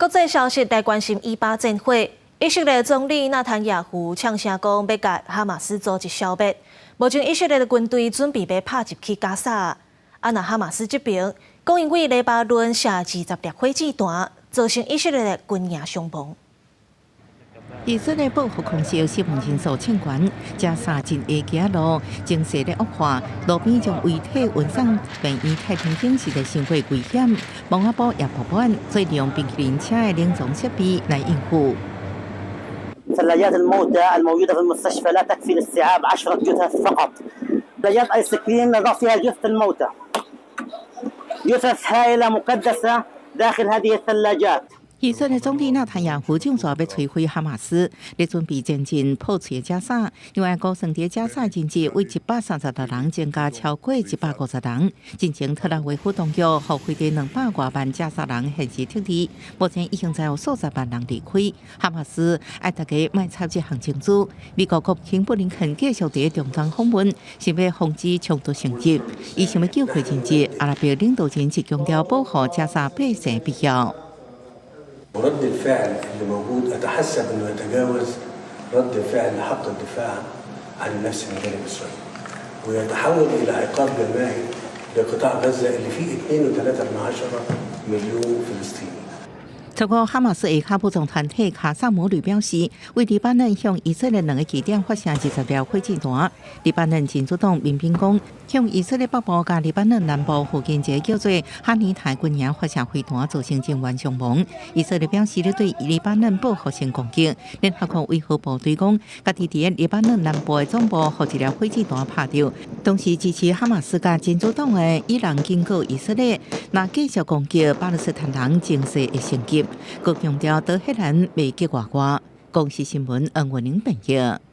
国际消息来关心以巴战火。以色列总理纳坦雅胡呛声讲，要甲哈马斯组织消灭。目前以色列的军队准备要拍入去加沙。那哈马斯这边讲，因为黎巴嫩射20粒火箭弹，造成以色列的军营伤亡。 以色列保护空袭死亡人数千悬，加沙真下街路情势咧恶化，路边将遗体运送病院太平间时的生活危险。文化部也不满，所以利用冰淇淋车的冷藏设备来应付。 ثلاجات الموتى الموجودة في المستشفى لا تكفي لاستيعاب 10 جثث فقط. ثلاجات آيس كريم نضع فيها جثث الموتى. جثث هائلة مكدسة داخل هذه الثلاجات. 以色列总理纳坦雅胡正说要摧毁哈马斯，咧准备前进破除加沙，因为高层伫加沙人质为136人增加超过150人。进前特拉维夫当局后会的200多万加沙人现时撤离，目前已经有数十万人离开。哈马斯爱大家卖插这项情资。美国国务卿布林肯继续伫中东访问，想要防止冲突升级。伊想要救回人质，阿拉伯领导人只强调保护加沙百姓必要。 ورد الفعل اللي موجود اتحسب انه يتجاوز رد الفعل حق الدفاع عن النفس من جانب اسرائيل ويتحول الى عقاب جماعي لقطاع غزه اللي فيه 2.3 مليون فلسطيني. 透过哈马斯的卡布总团体卡萨姆旅表示，为黎巴嫩向以色列2个基点发射20粒火箭弹。黎巴嫩真主党民兵讲，向以色列北部甲黎巴嫩南部附近一个叫做哈尼泰军营发射飞弹，造成人员伤亡。以色列表示咧对黎巴嫩报复性攻击。联合国维和部队讲，家己伫黎巴嫩南部的总部互一粒火箭弹拍到，同时支持哈马斯甲真主党的伊朗警告以色列，若继续攻击巴勒斯坦人，情势会升级。 佮强调，德黑兰未结外挂。公视新闻，恩文玲报道。